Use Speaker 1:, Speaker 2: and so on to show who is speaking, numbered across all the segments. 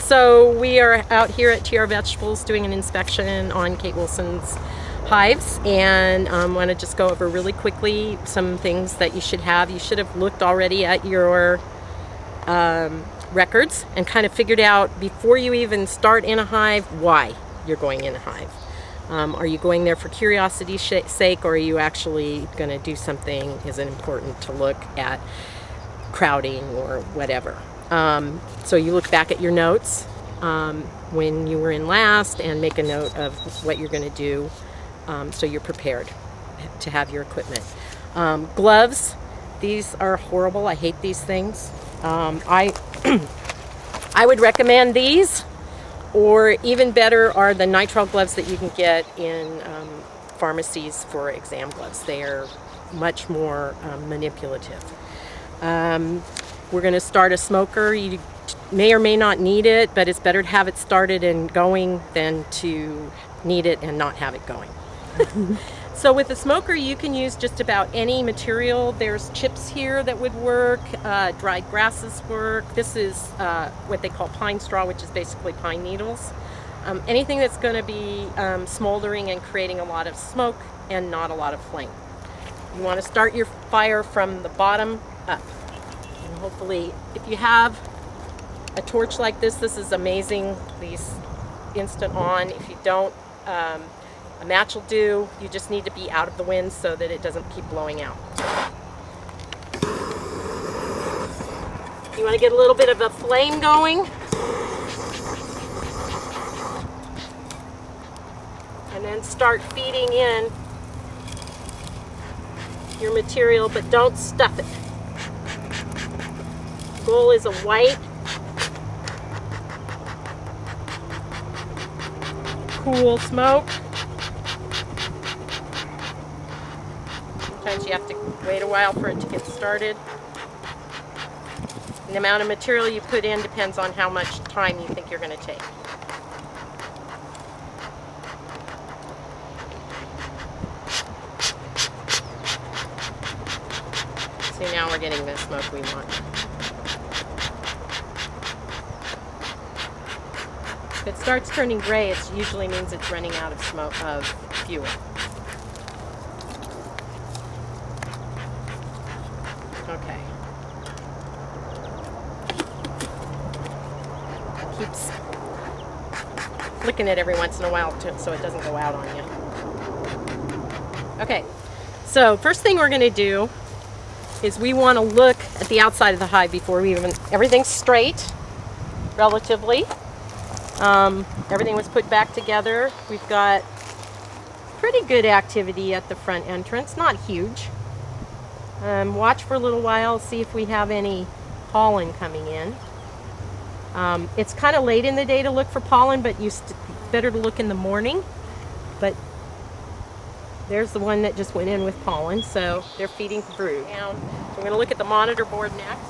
Speaker 1: So we are out here at TR Vegetables doing an inspection on Kate Wilson's hives, and I want to just go over really quickly some things that you should have. You should have looked already at your records and kind of figured out before you even start in a hive why you're going in a hive. Are you going there for curiosity's sake, or are you actually going to do something? Is it important to look at crowding or whatever? So you look back at your notes when you were in last and make a note of what you're going to do so you're prepared to have your equipment. Gloves, these are horrible. I hate these things. I would recommend these, or even better are the nitrile gloves that you can get in pharmacies for exam gloves. They are much more manipulative. We're going to start a smoker. You may or may not need it, but it's better to have it started and going than to need it and not have it going. So with a smoker, you can use just about any material. There's chips here that would work, dried grasses work. This is what they call pine straw, which is basically pine needles. Anything that's going to be smoldering and creating a lot of smoke and not a lot of flame. You want to start your fire from the bottom up. And hopefully, if you have a torch like this is amazing. These instant on. If you don't, a match will do. You just need to be out of the wind so that it doesn't keep blowing out. You want to get a little bit of a flame going. And then start feeding in your material, but don't stuff it. The goal is a white, cool smoke. Sometimes you have to wait a while for it to get started. And the amount of material you put in depends on how much time you think you're going to take. See, now we're getting the smoke we want. If it starts turning gray, it usually means it's running out of smoke, of fuel. Okay. Keeps flicking it every once in a while so it doesn't go out on you. Okay, so first thing we're going to do is we want to look at the outside of the hive before we even, everything's straight, relatively. Everything was put back together. We've got pretty good activity at the front entrance, not huge. Watch for a little while, see if we have any pollen coming in. It's kind of late in the day to look for pollen, but better to look in the morning. But there's the one that just went in with pollen, so they're feeding the brood. So we're going to look at the monitor board next.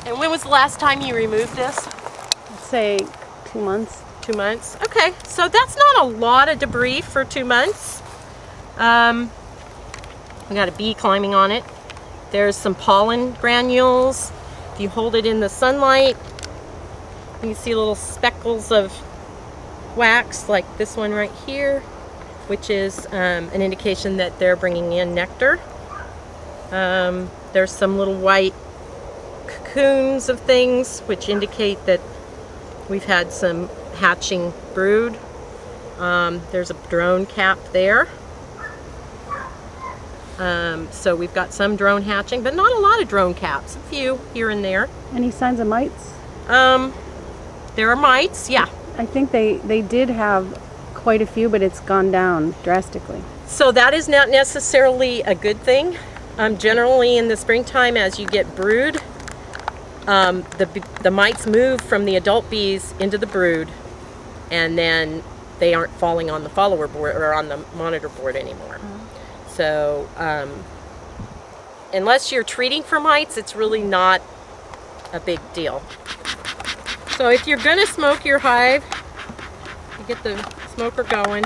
Speaker 1: And when was the last time you removed this?
Speaker 2: I'd say 2 months.
Speaker 1: 2 months. Okay, so that's not a lot of debris for 2 months. We got a bee climbing on it. There's some pollen granules. If you hold it in the sunlight, you can see little speckles of wax, like this one right here, which is an indication that they're bringing in nectar. There's some little white cocoons of things, which indicate that we've had some hatching brood. There's a drone cap there. So we've got some drone hatching, but not a lot of drone caps, a few here and there.
Speaker 2: Any signs of mites?
Speaker 1: There are mites, yeah.
Speaker 2: I think they did have quite a few, but it's gone down drastically.
Speaker 1: So that is not necessarily a good thing. Generally in the springtime, as you get brood, the mites move from the adult bees into the brood, and then they aren't falling on the follower board or on the monitor board anymore. So unless you're treating for mites, it's really not a big deal. So if you're going to smoke your hive, you get the smoker going,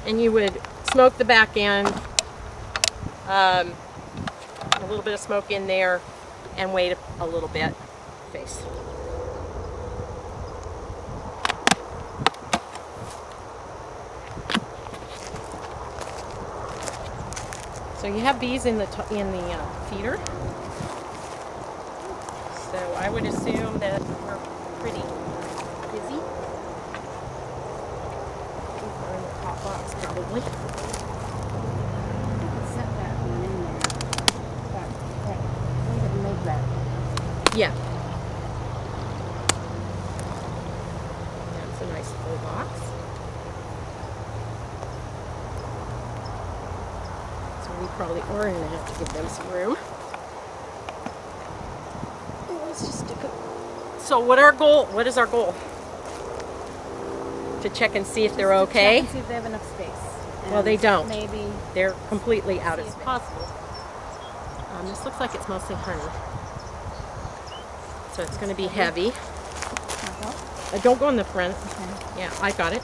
Speaker 1: and you would smoke the back end. a little bit of smoke in there and wait a little bit. Face. So you have bees in the feeder. So I would assume that we're pretty busy. We're in the top box probably.
Speaker 2: Set that one in there. Way to make that.
Speaker 1: Yeah. That's a nice full box. So we probably are going to have to give them some room. Let's just stick it. So what is our goal? To check and see if they're okay?
Speaker 2: Check and see if they have enough space.
Speaker 1: Well, they don't.
Speaker 2: Maybe
Speaker 1: They're completely out of
Speaker 2: if
Speaker 1: space.
Speaker 2: possible.
Speaker 1: This looks like it's mostly honey. So it's going to be heavy. Don't go in the front.
Speaker 2: Okay.
Speaker 1: Yeah, I got it.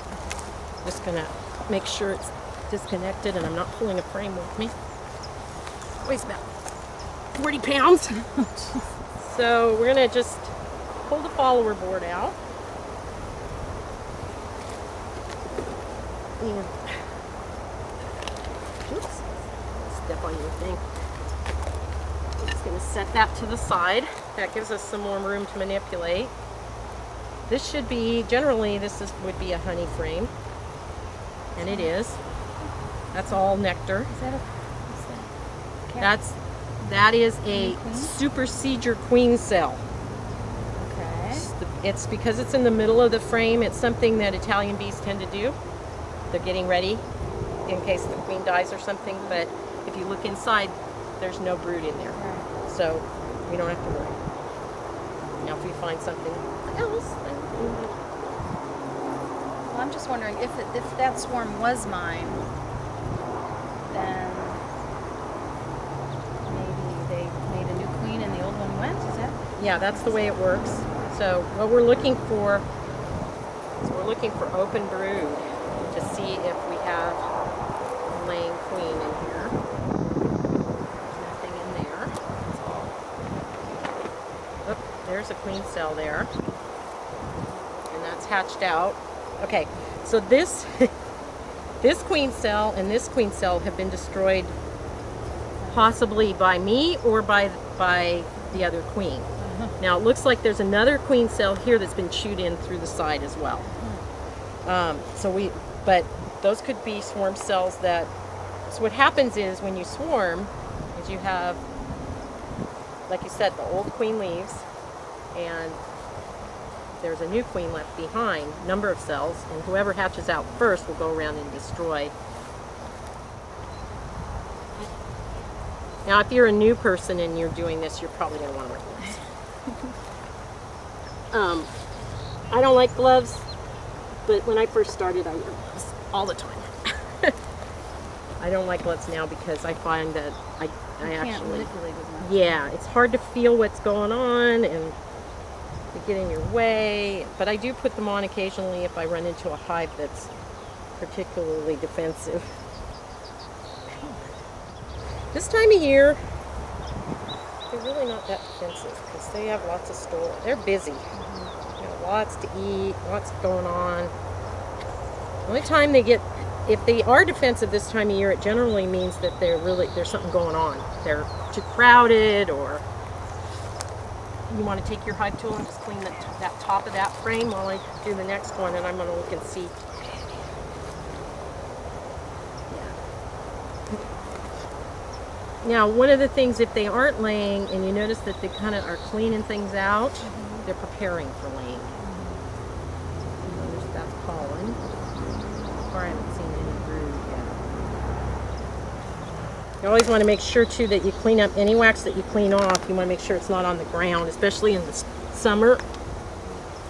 Speaker 1: Just going to make sure it's disconnected and I'm not pulling a frame with me. Weighs about 40 pounds. So we're going to just pull the follower board out. And oops, step on your thing. I'm just going to set that to the side. That gives us some more room to manipulate. This should be, generally would be a honey frame. And it is. That's all nectar.
Speaker 2: Is that
Speaker 1: That is a supersedure queen cell.
Speaker 2: okay?
Speaker 1: It's because it's in the middle of the frame. It's something that Italian bees tend to do. They're getting ready in case the queen dies or something. But if you look inside, there's no brood in there,
Speaker 2: Right.
Speaker 1: so we don't have to worry. Now, if we find something else, then we might.
Speaker 2: Well, I'm just wondering if that swarm was mine, then maybe they made a new queen and the old one went. Is that?
Speaker 1: Yeah, that's the way it works. So what we're looking for is we're looking for open brood to see if we have a laying queen in here. There's nothing in there. That's all. Oh, there's a queen cell there. And that's hatched out. Okay, so this this queen cell and this queen cell have been destroyed possibly by me or by the other queen. Now it looks like there's another queen cell here that's been chewed in through the side as well. But those could be swarm cells that, so what happens is when you swarm, is you have, like you said, the old queen leaves and there's a new queen left behind, number of cells, and whoever hatches out first will go around and destroy. Now if you're a new person and you're doing this, you're probably going to want to wear gloves. I don't like gloves, but when I first started I wore gloves all the time. I don't like gloves now because I find that I
Speaker 2: Can't manipulate as much.
Speaker 1: yeah, it's hard to feel what's going on and they get in your way, but I do put them on occasionally if I run into a hive that's particularly defensive. This time of year, they're really not that defensive because they have lots of store. They're busy. They have lots to eat, lots going on. The only time they get, if they are defensive this time of year, it generally means that there's something going on. They're too crowded, or you want to take your hive tool and just clean that top of that frame while I do the next one, and I'm going to look and see. Now, one of the things, if they aren't laying and you notice that they kind of are cleaning things out, they're preparing for laying. Notice that's pollen. So far I haven't seen any brood yet. You always want to make sure too that you clean up any wax that you clean off. You want to make sure it's not on the ground, especially in the summer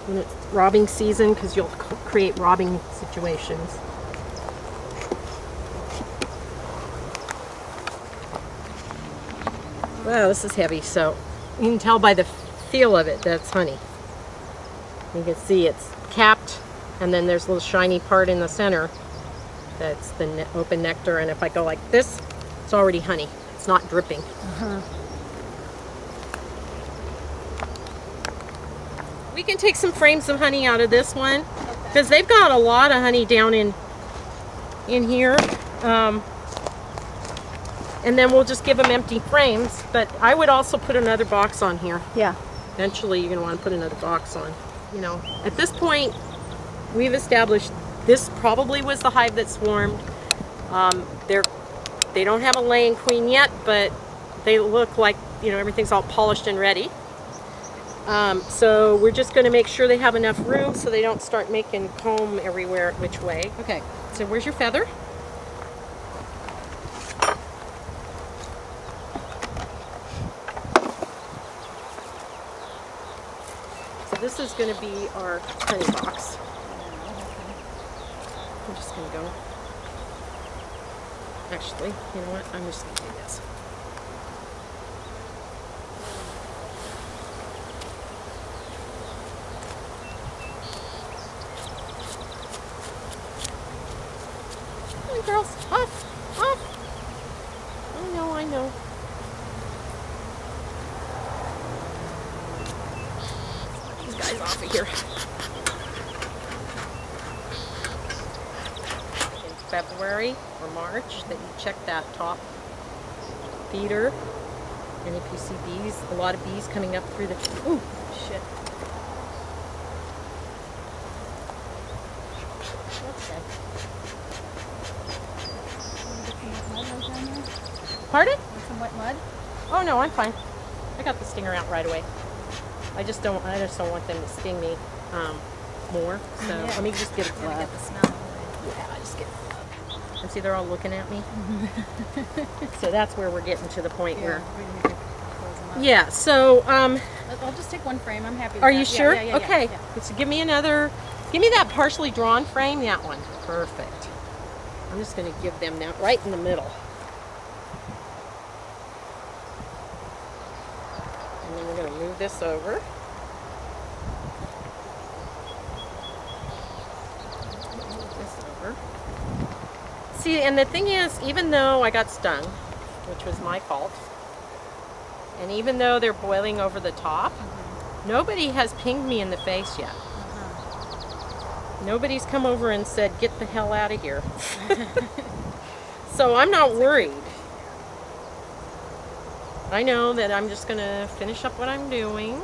Speaker 1: when it's robbing season, because you'll create robbing situations. Wow, this is heavy, so you can tell by the feel of it that's honey. You can see it's capped, and then there's a little shiny part in the center that's the open nectar, and if I go like this, it's already honey. It's not dripping. we can take some frames of honey out of this one because they've got a lot of honey down in here. And then we'll just give them empty frames. But I would also put another box on here.
Speaker 2: Yeah.
Speaker 1: Eventually, you're going to want to put another box on. You know, at this point, we've established this probably was the hive that swarmed. They don't have a laying queen yet, but they look like, you know, everything's all polished and ready. So we're just going to make sure they have enough room so they don't start making comb everywhere which way. Okay, so where's your feather? So this is going to be our honey box. I'm just going to go. Actually, you know what? I'm just going to do this. Come on, girls. Off! Off! I know, I know. Get these guys off of here. February or March that you check that top feeder, and if you see bees, a lot of bees coming up through the ooh shit. Okay. Pardon?
Speaker 2: Want some wet mud?
Speaker 1: Oh no, I'm fine. I got the stinger out right away. I just don't want them to sting me more. So
Speaker 2: Yeah.
Speaker 1: let me just get a glove.
Speaker 2: Get the smell.
Speaker 1: Yeah, I just get. And see, they're all looking at me. So that's where we're getting to the point where. Yeah. So.
Speaker 2: I'll just take one frame. I'm happy with
Speaker 1: Are
Speaker 2: that.
Speaker 1: you sure?
Speaker 2: Yeah,
Speaker 1: okay.
Speaker 2: yeah.
Speaker 1: So give me another. Give me that partially drawn frame. That one. Perfect. I'm just going to give them that right in the middle. And then we're going to move this over. See, and the thing is, even though I got stung, which was my fault, and even though they're boiling over the top, nobody has pinged me in the face yet. Nobody's come over and said, get the hell out of here. So I'm not worried. I know that I'm just going to finish up what I'm doing.